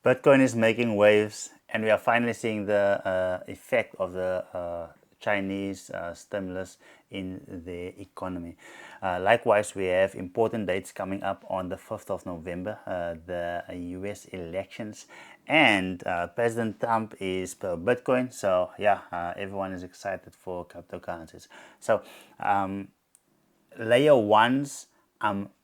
Bitcoin is making waves, and we are finally seeing the effect of the Chinese stimulus in the economy. Likewise, we have important dates coming up on the 5th of November, the US elections, and President Trump is pro Bitcoin. So yeah, everyone is excited for cryptocurrencies. So layer ones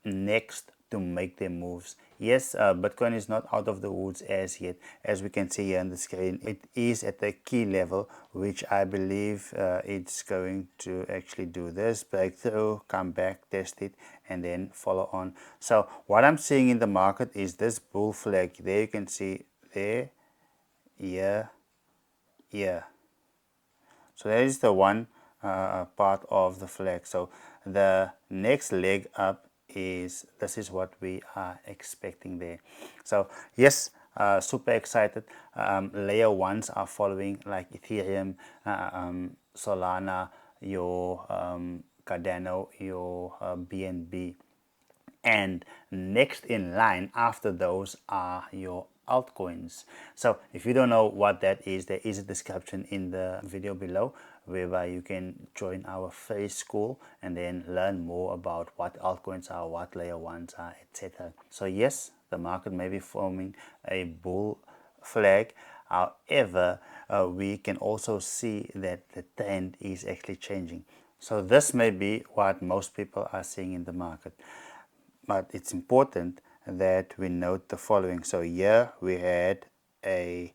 next to make their moves. Yes, Bitcoin is not out of the woods as yet. As we can see here on the screen, it is at a key level, which I believe it's going to actually do this, break through, come back, test it, and then follow on. So what I'm seeing in the market is this bull flag. There you can see there, here, here. So that is the one part of the flag. So the next leg up is, this is what we are expecting there. So yes, super excited. Layer ones are following, like Ethereum, Solana, your Cardano, your BNB. And next in line after those are your altcoins. So if you don't know what that is, there is a description in the video below whereby you can join our free school and then learn more about what altcoins are, what layer ones are, etc. So yes, the market may be forming a bull flag. However, we can also see that the trend is actually changing. So this may be what most people are seeing in the market. But it's important that we note the following. So here we had a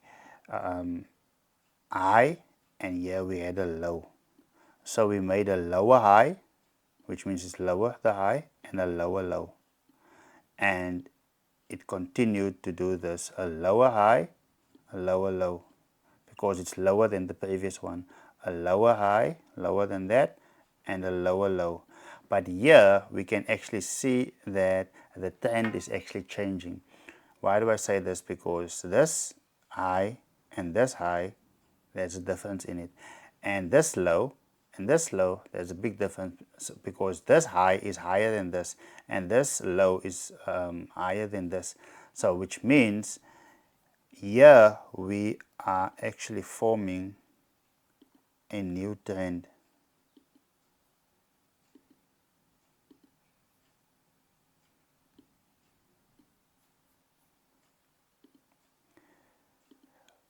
high, and here we had a low. So we made a lower high, which means it's lower the high, and a lower low. And it continued to do this, a lower high, a lower low, because it's lower than the previous one. A lower high, lower than that, and a lower low. But here we can actually see that the trend is actually changing. Why do I say this? Because this high and this high, there's a difference in it. And this low and this low, there's a big difference, because this high is higher than this and this low is higher than this. So which means here we are actually forming a new trend.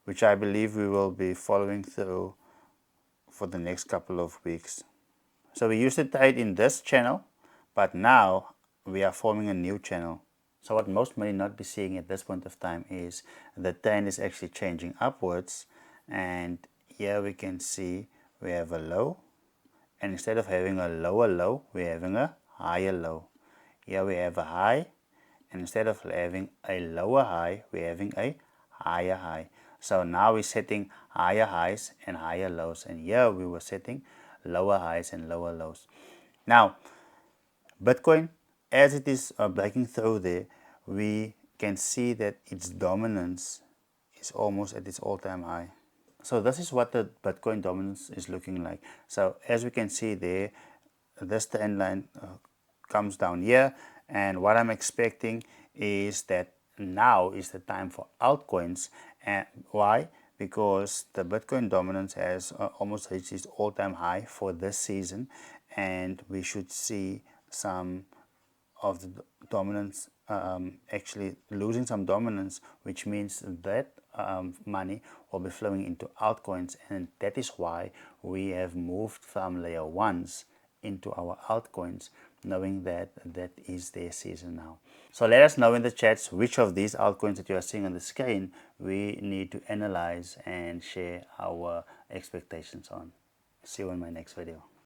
Which I believe we will be following through for the next couple of weeks. So we used to trade in this channel, but now we are forming a new channel. So what most may not be seeing at this point of time is the trend is actually changing upwards, and here we can see we have a low, and instead of having a lower low, we're having a higher low. Here we have a high, and instead of having a lower high, we're having a higher high. So now we're setting higher highs and higher lows, and here we were setting lower highs and lower lows. Now Bitcoin, as it is breaking through there, we can see that its dominance is almost at its all-time high. So this is what the Bitcoin dominance is looking like. So as we can see there, this trend line comes down here, and what I'm expecting is that now is the time for altcoins. And why? Because the Bitcoin dominance has almost reached its all-time high for this season, and we should see some of the dominance actually losing some dominance, which means that money will be flowing into altcoins, and that is why we have moved from layer ones into our altcoins, knowing that that is their season now. So let us know in the chats which of these altcoins that you are seeing on the screen we need to analyze and share our expectations on. See you in my next video.